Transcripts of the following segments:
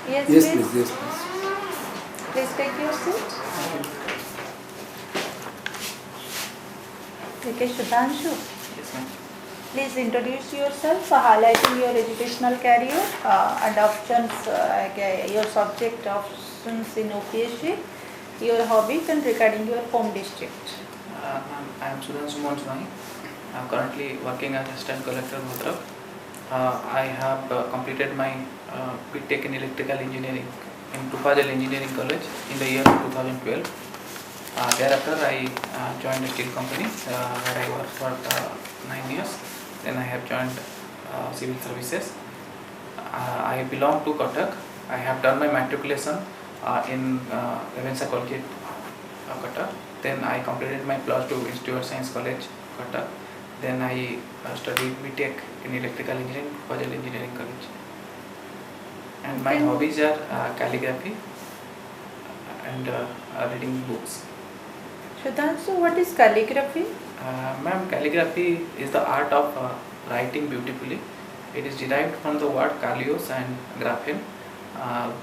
Yes, Yes, please. please. Yes, please. Please take your seat. Okay, Sudhanshu. Yes, ma'am. Please introduce yourself, highlighting your educational career and options, your subject options in UPSC, your hobbies, and regarding your home district. Ma'am, I am SUDHANSU. I am currently working as Assistant Collector Bhadrak. I have completed my BTech in Electrical Engineering in Tupajal Engineering College in the year 2012. Thereafter, I joined a steel company where I worked for 9 years. Then I have joined civil services. I belong to Cuttack. I have done my matriculation in Revensa College, Cuttack. Then I completed my plus 2 Institute of Science College, Cuttack. Then I studied BTech in Electrical Engineering, Tupajal Engineering College. And my hobbies are calligraphy and reading books. Sudhanshu, what is calligraphy? Ma'am, calligraphy is the art of writing beautifully. It is derived from the word kallios and graphen,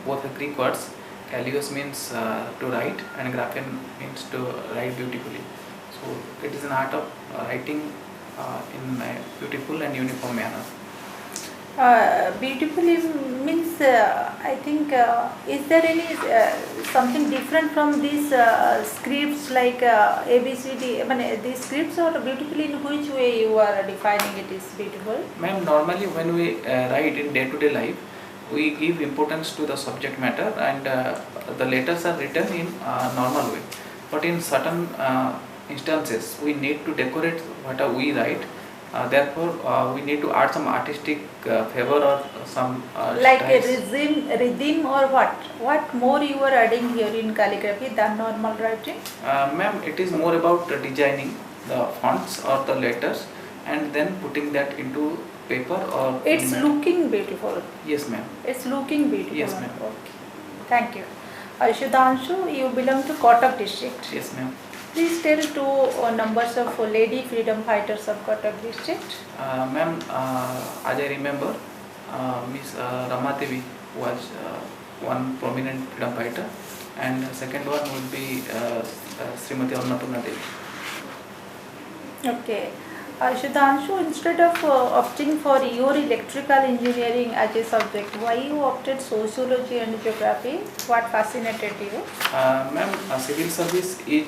both are Greek words. Kallios means to write and graphen means to write beautifully. So it is an art of writing in a beautiful and uniform manner. Beautifully means, I think, is there any something different from these scripts like ABCD? I mean, these scripts, or beautifully in which way you are defining it is beautiful? Ma'am, normally when we write in day-to-day life, we give importance to the subject matter, and the letters are written in normal way. But in certain instances, we need to decorate what we write. Therefore, we need to add some artistic favor or some like styles. a rhythm or what? What more you are adding here in calligraphy than normal writing? Ma'am, it is more about designing the fonts or the letters and then putting that into paper or. It's looking beautiful. Yes, ma'am. It's looking beautiful. Yes, ma'am. Okay. Thank you. Sudhanshu, you belong to Cuttack district. Yes, ma'am. Please tell two numbers of lady freedom fighters of Cuttack district. Ma'am, as I remember, Miss Ramadevi was one prominent freedom fighter, and second one would be Srimati Annapurna Devi. Okay. Sudhanshu, instead of opting for your electrical engineering as a subject, why you opted sociology and geography? What fascinated you? Ma'am, civil service is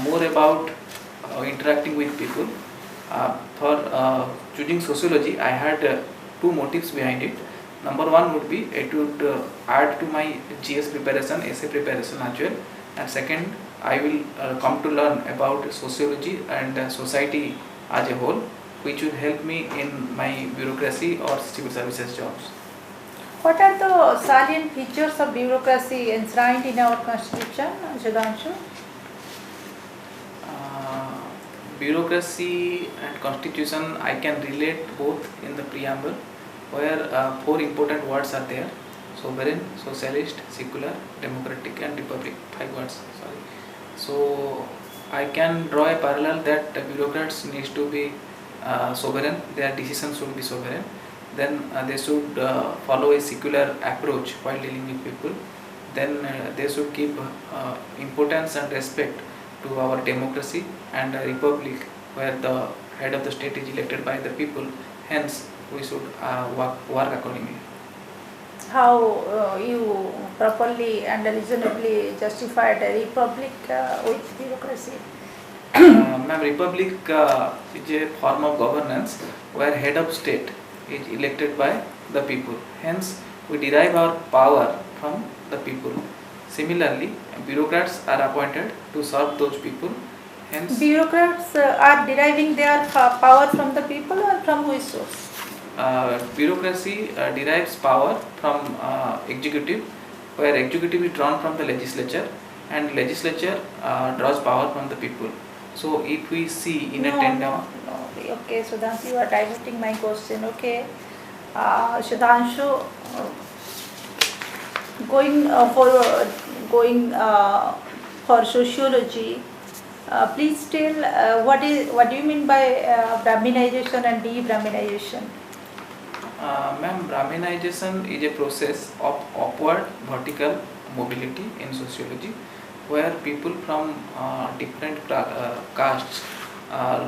more about interacting with people. For choosing sociology, I had two motives behind it. Number one would be it would add to my GS preparation, essay preparation as well. And second, I will come to learn about sociology and society as a whole, which will help me in my bureaucracy or civil services jobs. What are the salient features of bureaucracy enshrined in our constitution, Sudhanshu? Bureaucracy and constitution, I can relate both in the preamble, where four important words are there: sovereign, socialist, secular, democratic, and republic. 5 words. Sorry. So I can draw a parallel that bureaucrats needs to be sovereign. Their decisions should be sovereign. Then they should follow a secular approach while dealing with people. Then they should give importance and respect to our democracy and a republic, where the head of the state is elected by the people. Hence, we should work accordingly. How you properly and reasonably justified a republic with bureaucracy? Ma'am, republic is a form of governance where head of state is elected by the people. Hence, we derive our power from the people. Similarly, bureaucrats are appointed to serve those people. Hence, Bureaucrats are deriving their power from the people or from which source? bureaucracy derives power from executive, where executive is drawn from the legislature, and legislature draws power from the people. So if we see in a No. Okay, Sudhanshu, you are diverting my question. Okay, Sudhanshu, going for sociology. Please tell what do you mean by Brahminization and de-Brahminization? Ma'am, Brahminization is a process of upward vertical mobility in sociology, where people from different castes,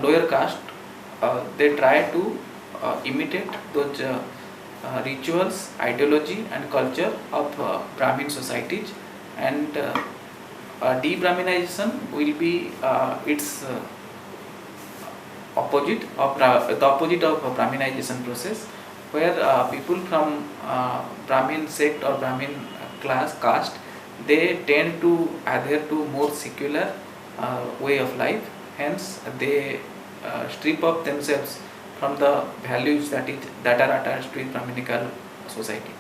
lower caste, they try to imitate those rituals, ideology, and culture of Brahmin societies, and de-Brahminization will be its opposite of the opposite of Brahminization process, where people from Brahmin sect or Brahmin caste, they tend to adhere to more secular way of life. Hence, they strip off themselves from the values that are attached to Brahminical society.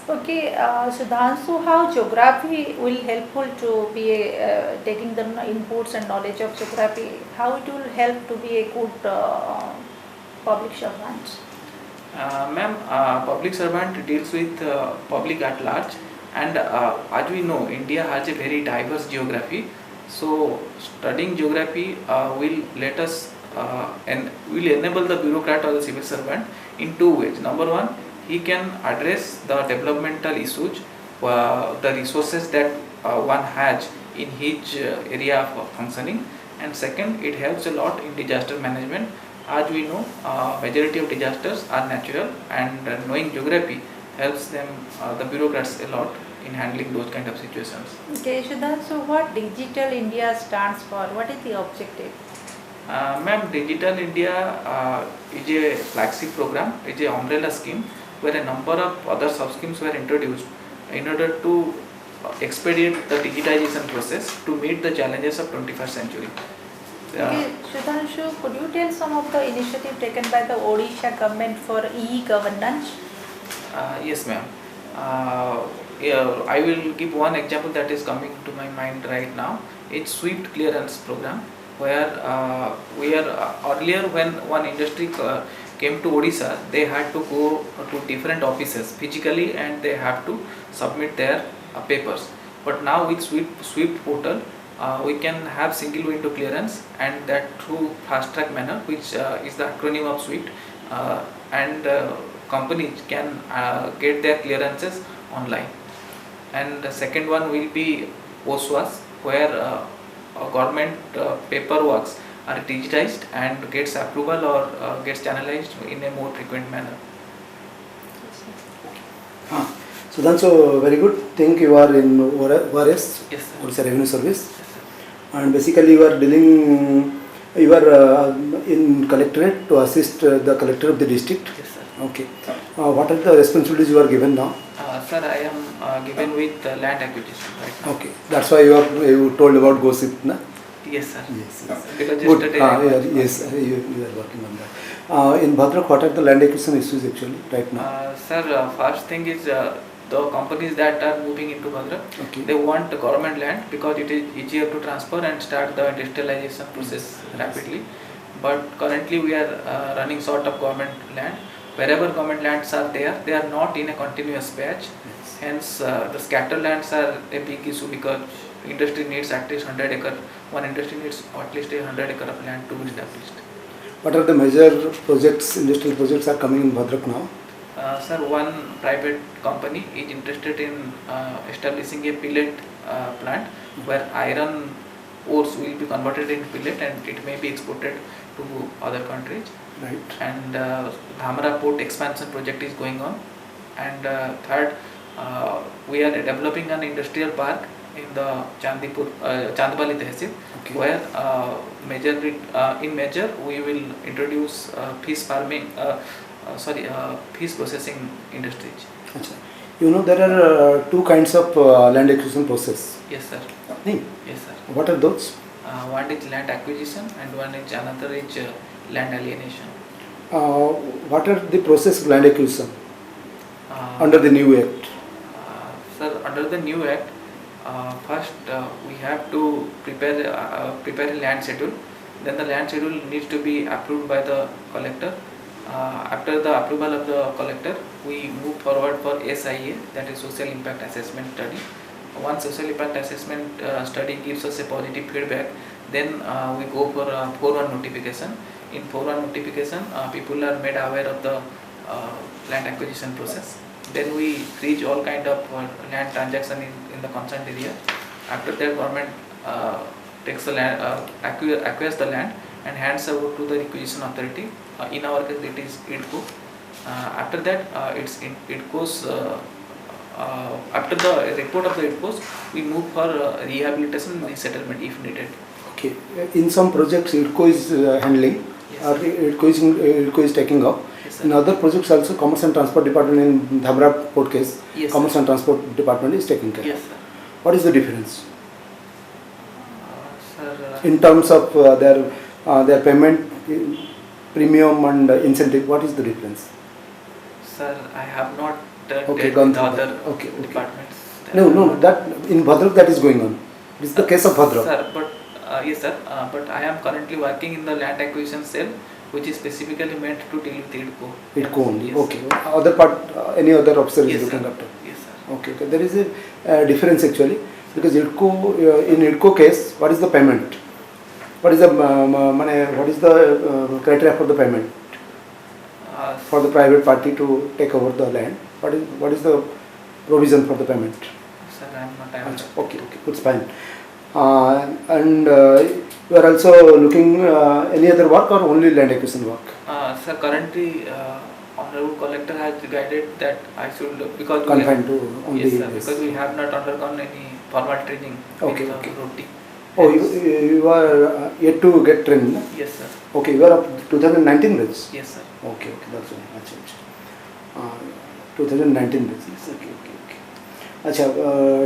Okay, Sudhanshu, how geography will helpful to be taking the inputs and knowledge of geography? How it will help to be a good public servant? Ma'am, public servant deals with public at large, and as we know, India has a very diverse geography. So, studying geography will let us and will enable the bureaucrat or the civil servant in two ways. Number one, he can address the developmental issues, the resources that one has in his area of functioning, and second, it helps a lot in disaster management. As we know, majority of disasters are natural, and knowing geography helps them, the bureaucrats, a lot in handling those kind of situations. Okay, Sudhanshu, what Digital India stands for? What is the objective? Ma'am, Digital India is a flagship program, is an umbrella scheme where a number of other sub-schemes were introduced in order to expedite the digitization process to meet the challenges of 21st century. Okay, Sudhanshu, could you tell some of the initiative taken by the Odisha government for e-governance? Yes, ma'am. Yeah, I will give one example that is coming to my mind right now. It's swift clearance program, where we are earlier, when one industry came to Odisha, they had to go to different offices physically and they have to submit their papers. But now with swift portal, we can have single window clearance, and that through fast track manner, which is the acronym of swift, and companies can get their clearances online. And the second one will be OSWAS, where government paperworks are digitized and gets approval or gets channelized in a more frequent manner. So that's a very good thing. You are in OAS, Yes, sir. Odisha Revenue Service, Yes, sir. and basically you are dealing, you are in collectorate to assist the collector of the district. Yes, sir. Okay. What are the responsibilities you are given now? Sir, I am given with land acquisition right now. Okay. That's why you told about gossip, na? Yes, sir. Yes. Yes. Because Good. yesterday Yes, you are working on that. In Bhadrak, what are the land acquisition issues actually right now? Sir, first thing is the companies that are moving into Bhadrak, Okay. they want the government land because it is easier to transfer and start the industrialization process rapidly. But currently we are running short of government land. Wherever government lands are there, they are not in a continuous patch. Yes. Hence, the scattered lands are a big issue because industry needs at least 100 acre. One industry needs at least 100 acre of land to be established. What are the major projects, industrial projects are coming in Bhadrak now? Sir, one private company is interested in establishing a pellet plant where iron ores will be converted into pellet and it may be exported to other countries. Right. And Dhamra port expansion project is going on. And third, we are developing an industrial park in the Chandbali Tehsil, Okay. where in major we will introduce fish farming, fish processing industries. Achha. You know there are two kinds of land acquisition process. Yes, sir. Nahin? Yes, sir. What are those? One is land acquisition and another is land alienation. What are the process of land acquisition under the new act? Sir, under the new act, first we have to prepare a land schedule. Then the land schedule needs to be approved by the collector. After the approval of the collector, we move forward for SIA, that is Social Impact Assessment Study. Once Social Impact Assessment study gives us a positive feedback, then we go for 4-1 notification. In 4-1 notification, people are made aware of the land acquisition process. Then we reach all kind of land transaction in the concerned area. After that, government takes the land, acquires the land and hands over to the requisition authority. In our case, it is IDCO. After that, it goes. After the report of the IDCOs, we move for rehabilitation and resettlement if needed. Okay. In some projects, IDCO is handling, Yes. or IDCO is taking up. Yes, sir. In other projects also, Commerce and Transport Department in Dhamra port case, Yes, Commerce sir. and Transport Department is taking care. Yes, sir. What is the difference Sir, in terms of their payment premium and incentive? What is the difference? sir, I have not Okay, dealt gone with through other that. Okay. departments. No, that in Bhadrak that is going on. This is the case of Bhadrak. Sir, but yes, sir. But I am currently working in the land acquisition cell, which is specifically meant to deal with IDCO. IDCO only. Yes. Okay. Other part, any other officer Yes, is looking sir. after. Yes, sir. Okay. There is a difference actually, because IDCO in IDCO case, what is the payment? What is the criteria for the payment for the private party to take over the land? What is the provision for the payment? Sir, I am not aware. Okay, it's fine. And you are also looking any other work or only land acquisition work? Sir, currently, Honorable Collector has guided that I should, because Confined to only yes, sir, this. because we have not undergone any formal training Okay, with okay. Roti. Oh, you are yet to get trained, no? Yes, sir. Okay, you are up 2019 batch? Yes, sir. Okay, that's fine. Acha. 2019 batch. Yes, okay. Acha,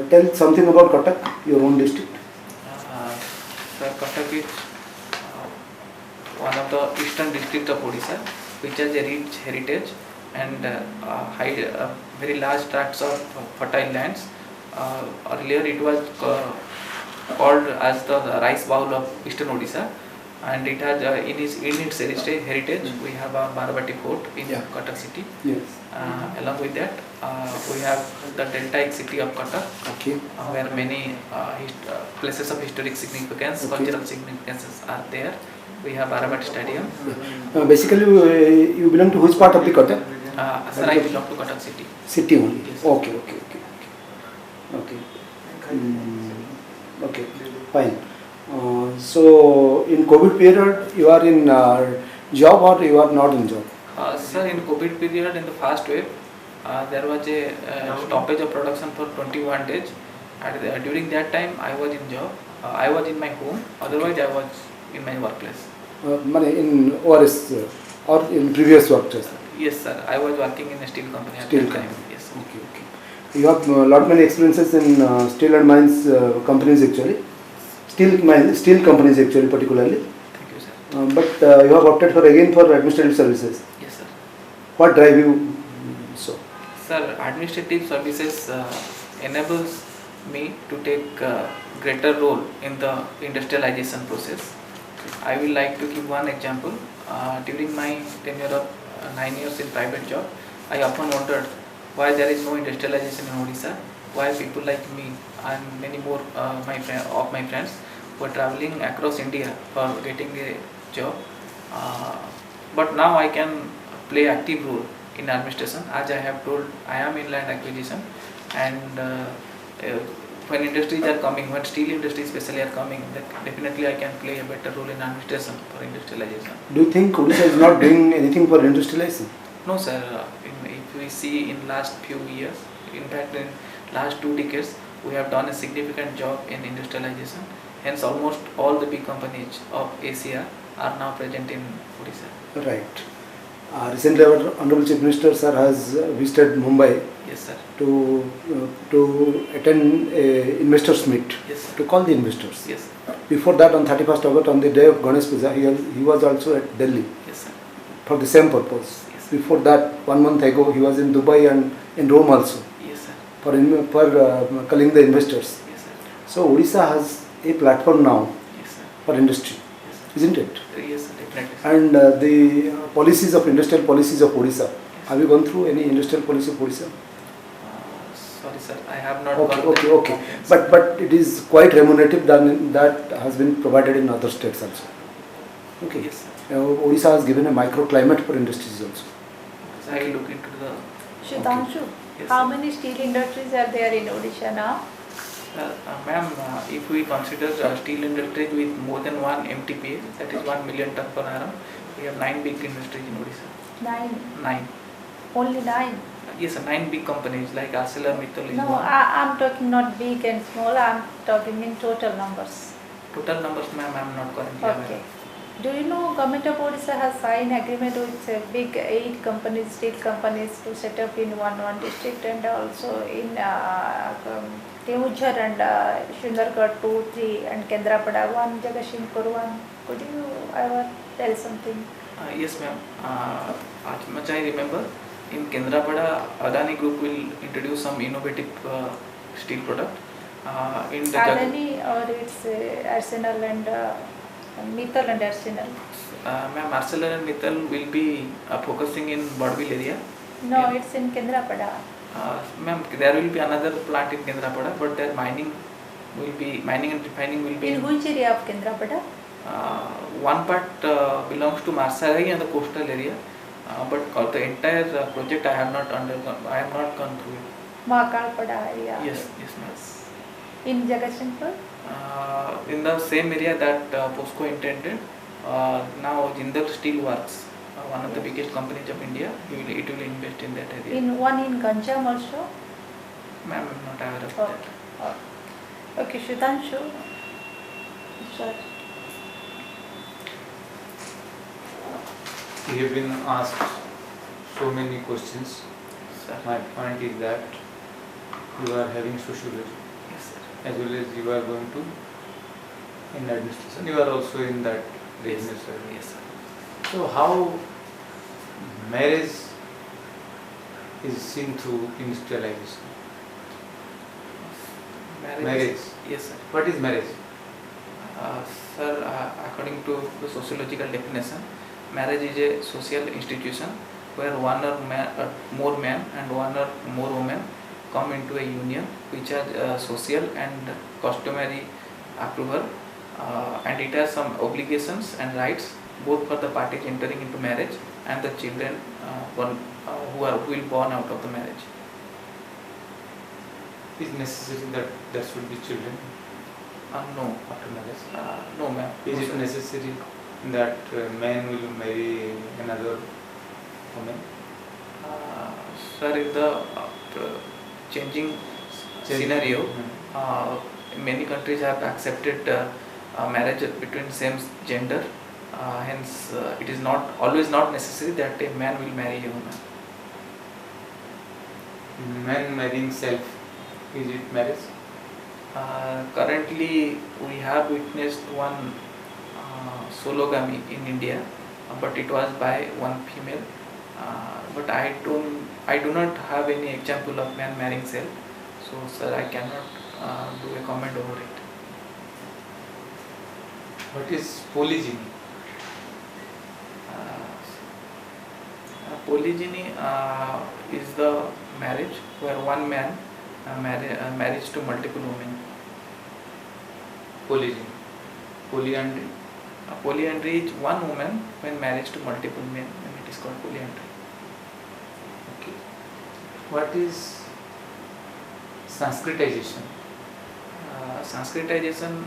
tell something about Cuttack, your own district. Sir, Cuttack is one of the eastern district of Odisha, which has a rich heritage and very large tracts of fertile lands. Earlier it was called as the rice bowl of eastern Odisha, and it has in its heritage we have a Baravati fort in Cuttack city. Yes. Along with that, we have the deltaic city of Cuttack, Okay. where many places of historic significance, cultural significances are there. We have Baravati Stadium. Basically, you belong to which part of the Cuttack? Sir, I belong to Cuttack city. City only. Yes. Okay. Okay, fine. So in COVID period, you are in job or you are not in job? Sir, in COVID period, in the first wave, there was a stoppage of production for 21 days. And during that time, I was in job. I was in my home. Otherwise, I was in my workplace. In OAS or in previous work? Yes, sir. I was working in a steel company at Steel that time. company. Yes. Okay. You have lot many experiences in steel and mines companies actually. Steel companies actually particularly. Thank you, sir. But you have opted for administrative services. Yes, sir. What drive you so? Sir, administrative services enables me to take greater role in the industrialization process. I will like to give one example. During my tenure of 9 years in private job, I often wondered why there is no industrialization in Odisha, why people like me and many more my friends were traveling across India for getting a job. But now I can play active role in administration. As I have told, I am in land acquisition, and when industries are coming, when steel industries especially are coming, definitely I can play a better role in administration for industrialization. Do you think Odisha is not doing anything for industrialization? No, sir. If we see in last few years, in fact in last 2 decades, we have done a significant job in industrialization. Hence, almost all the big companies of Asia are now present in Odisha. Right. Recently, our Honorable Chief Minister sir has visited Mumbai. Yes, sir. To attend a investors meet. Yes, sir. To call the investors. Yes, sir. Before that, on 31st August, on the day of Ganesh Puja, he was also at Delhi Yes, sir. for the same purpose. Yes. Before that, 1 month ago, he was in Dubai and in Rome also Yes, sir. for calling the investors. Yes, sir. So Odisha has a platform now Yes, sir. for industry, Yes, sir. isn't it? Yes, sir. Definitely. And the industrial policies of Odisha. Have you gone through any industrial policy of Odisha? Sorry, sir. I have not. Okay. But it is quite remunerative than that has been provided in other states also. Okay. Yes, sir. Odisha has given a microclimate for industries also. Yes, Yes, I will look into the. Shudhanshu, Yes, how sir. many steel industries are there in Odisha now? Ma'am, if we consider steel industry with more than one MTPA, that is 1 million ton per annum, we have 9 big industries in Odisha. 9. 9. Only 9. Yes, sir, 9 big companies like ArcelorMittal is No, one. I'm talking not big and small, I'm talking in total numbers. Total numbers, ma'am, I am not currently Okay. aware. Do you know Government of Odisha has signed agreement with big 8 companies, steel companies to set up in one district and also in Keonjhar and Sundargarh 2, 3 and Kendrapada 1, Jagatsinghpur 1. Could you ever tell something? Yes, ma'am. As much I remember, in Kendrapada, Adani Group will introduce some innovative steel product. In the Adani or it's Arsenal and Mittal and Arsenal? Ma'am, ArcelorMittal will be focusing in Badville area. No, Yeah. it's in Kendrapada. Ma'am, there will be another plant in Kendrapada, but their mining and refining will be In which area of Kendrapada? one part belongs to Marsarai and the coastal area, but the entire project I have not gone through it. Mahakalpada area. Yes, ma'am. In Jagatsinghpur? In the same area that POSCO intended, now Jindal Steel Works, one of the biggest companies of India, it will invest in that area. In one in Ganjam also? Ma'am, I'm not aware of Okay. Okay, Shudhanshu. Sir. You have been asked so many questions. that. Sir. My point is that you are having sociology Yes, sir. as well as you are going to in administration. You are also in that Yes, business. yes, sir. So how marriage is seen through industrialization? Marriage. Yes, sir. What is marriage? Sir, according to the sociological definition, marriage is a social institution where one or more men and one or more women come into a union which has social and customary approval, and it has some obligations and rights both for the parties entering into marriage and the children who will born out of the marriage. Is necessary that there should be children No, after marriage? no, ma'am. Is No, it sir. necessary that man will marry another woman? Sir, in the changing scenario, many countries have accepted marriage between same gender. Hence, it is not always not necessary that a man will marry a woman. Man marrying self, is it marriage? Currently, we have witnessed one sologamy in India, but it was by one female. But I do not have any example of man marrying self, so sir, I cannot do a comment over it. What is polygyny? Polygyny is the marriage where one man marries to multiple women. Polygyny. Polyandry. Polyandry is one woman when married to multiple men, and it is called polyandry. Okay. What is Sanskritization? Sanskritization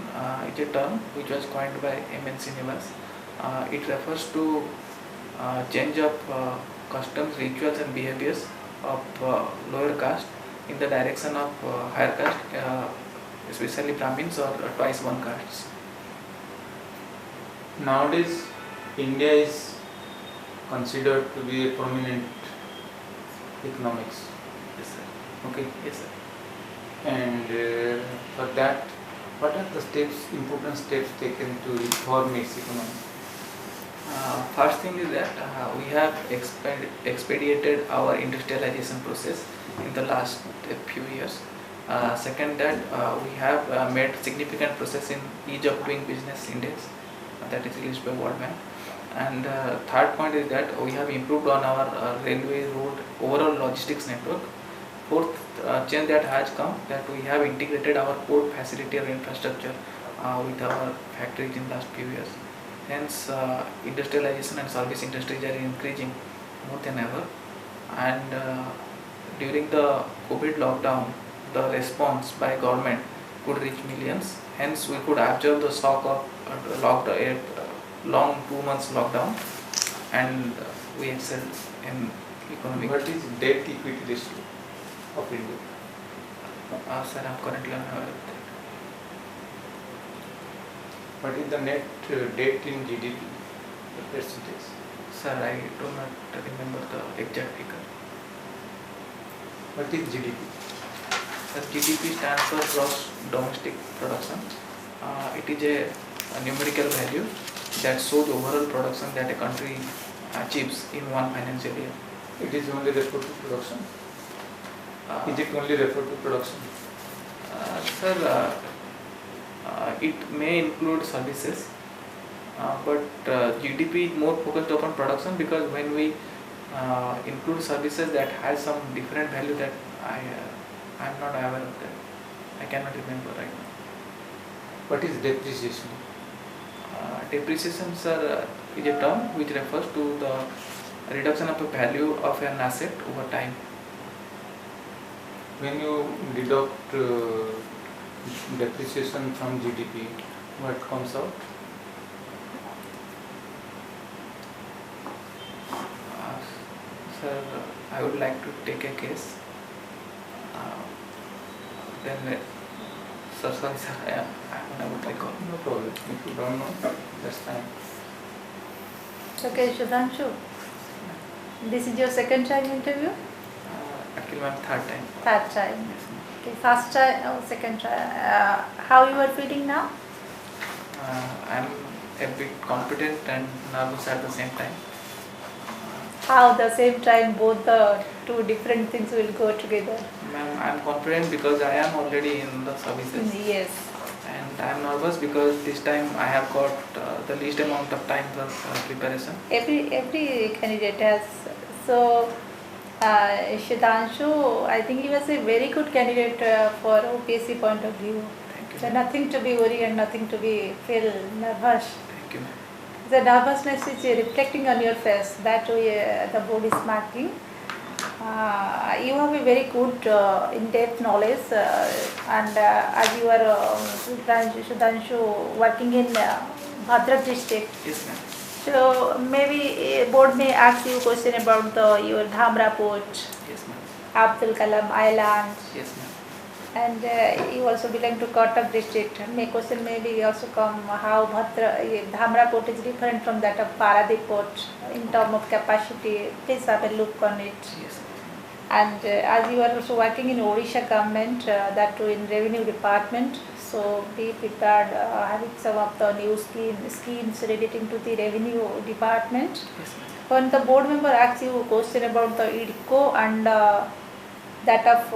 is a term which was coined by M.N. Srinivas. It refers to change of customs, rituals and behaviors of lower caste in the direction of higher caste, especially Brahmins or twice one castes. Nowadays, India is considered to be a prominent economics. Yes, sir. Okay. Yes, sir. And for that, what are the important steps taken to reform its economy? First thing is that we have expedited our industrialization process in the last few years. Second, that we have made significant process in ease of doing business index, that is released by World Bank. And third point is that we have improved on our railway, road, overall logistics network. Fourth change that has come, that we have integrated our port facility or infrastructure with our factories in last few years. Hence, industrialization and service industries are increasing more than ever. and during the COVID lockdown, the response by government could reach millions. Hence, we could absorb the shock of long 2 months lockdown, and we excelled in economic. What is debt equity ratio of India? Sir, I'm currently unaware of that. What is the net debt in GDP, the percentage? Sir, I do not remember the exact figure. What is GDP? Sir, GDP stands for gross domestic production. It is a numerical value that shows overall production that a country achieves in one financial year. It is only referred to production. Is it only referred to production? Sir, it may include services, but GDP is more focused upon production, because when we include services, that has some different value that I am not aware of that. I cannot remember right now. What is depreciation? Depreciation, sir, is a term which refers to the reduction of the value of an asset over time. When you deduct depreciation from GDP, what comes out? Sir, I would like to take a case. Sir, sorry, sir, I would recall. No problem. If you don't know, that's fine. Okay, Sudhanshu, this is your second time interview? Actually, ma'am, third time. Third time. Yes, ma'am. Okay, first try, second try. How you are feeling now? I'm a bit confident and nervous at the same time. How the same time both the two different things will go together? Ma'am, I'm confident because I am already in the services. Yes. And I'm nervous because this time I have got the least amount of time for preparation. Every candidate has. So, Sudhanshu, I think he was a very good candidate for OPSC point of view. Thank you. So nothing to be worried and nothing to be feel nervous. Thank you, ma'am. The nervousness is reflecting on your face. That way the board is marking. You have a very good in-depth knowledge, and as you are Sudhanshu working in Bhadrak district. Yes, ma'am. So maybe board may ask you question about your Dhamra port, Yes, ma'am. Abdul Kalam Island, Yes, ma'am. and you also belong to Cuttack district. May question maybe also come how Dhamra port is different from that of Paradip port in terms of capacity. Please have a look on it. Yes, ma'am. And as you are also working in Odisha government, that too in revenue department, so be prepared having some of the new schemes relating to the revenue department. Yes, ma'am. When the board member asks you a question about the IDCO and that of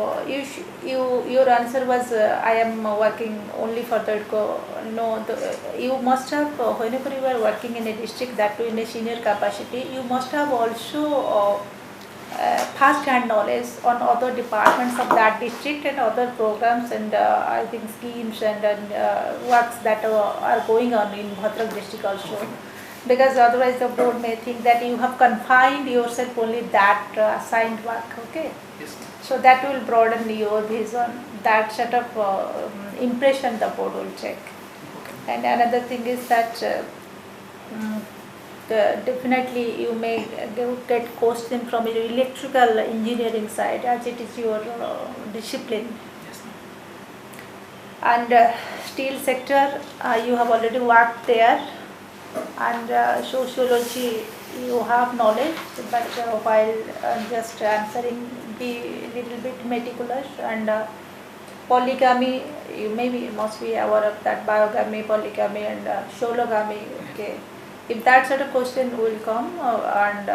your answer was I am working only for the IDCO. No, you must have whenever you are working in a district, that too in a senior capacity, you must have also first-hand knowledge on other departments of that district and other programs and I think schemes and works that are going on in Bhadrak district also. Okay. Because otherwise the board may think that you have confined yourself only that assigned work. Okay. Yes, ma'am. So that will broaden your vision. That sort of impression the board will check. Okay. And another thing is that definitely you may get question from your electrical engineering side as it is your discipline. Yes, ma'am. And steel sector, you have already worked there, and sociology you have knowledge, but while just answering be little bit meticulous, and polygamy you must be aware of that, biogamy, polygamy and sologamy. Okay. If that sort of question will come and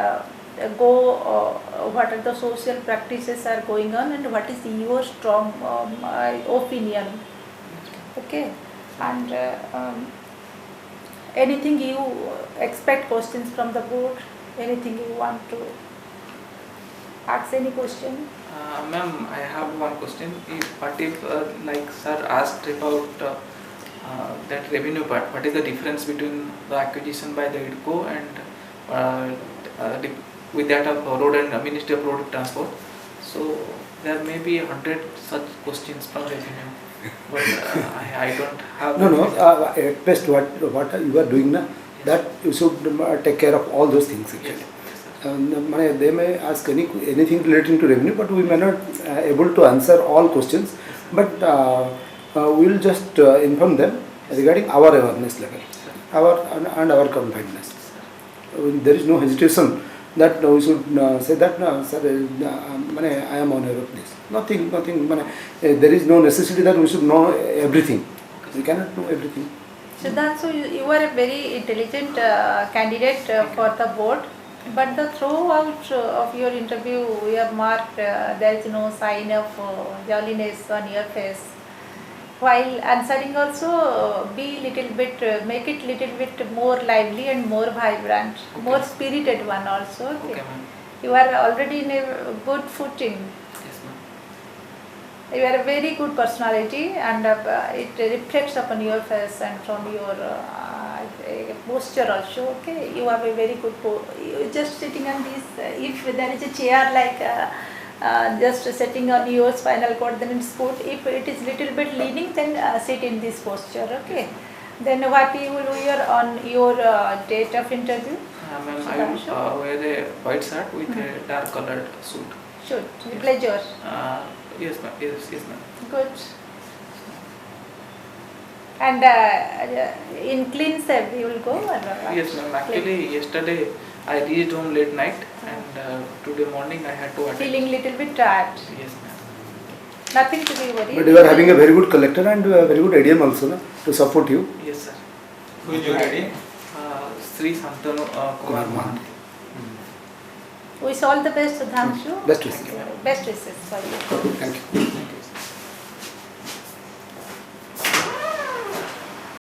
what are the social practices are going on and what is your strong opinion. Okay. And anything you expect questions from the board, anything you want to ask, any question? Ma'am, I have one question. What if like sir asked about that revenue part, what is the difference between the acquisition by the IDCO and with that of road and Ministry of Road Transport. So there may be 100 such questions from revenue, but I don't have. No, at best what you are doing now, that you should take care of all those things actually. Yes. They may ask anything relating to revenue, but we may not able to answer all questions. But we will just inform them regarding our awareness level, and our confinedness. There is no hesitation that we should say that sir, I am aware of this. Nothing. There is no necessity that we should know everything. We cannot know everything. SUDHANSU, you are a very intelligent candidate for the board, but the throughout of your interview you have marked there is no sign of jolliness on your face. While answering also be little bit, make it little bit more lively and more vibrant, Okay. more spirited one also. Okay, ma'am. You are already in a good footing. Yes, ma'am. You are a very good personality, and it reflects upon your face and from your posture also. Okay, you have a very good you just sitting on this. If there is a chair like just sitting on your spinal cord, then it's good. If it is little bit leaning, then sit in this posture. Okay. Then what you will wear on your date of interview? Ma'am, I will wear a white shirt with a dark colored suit. Should blazer. Yes, ma'am. Yes, ma'am. Good. And in clean shave you will go? Or Yes, ma'am. Actually, yesterday I reached home late night, and today morning I had to attend. Feeling little bit tired. Yes, ma'am. Nothing to be worried. But you are having a very good collector and a very good ADM also, na, to support you. Yes, sir. Who is your daddy? Sri Santanu Kumar Mohan. Wish all the best, SUDHANSU. Best wishes. Best wishes for you. Thank you.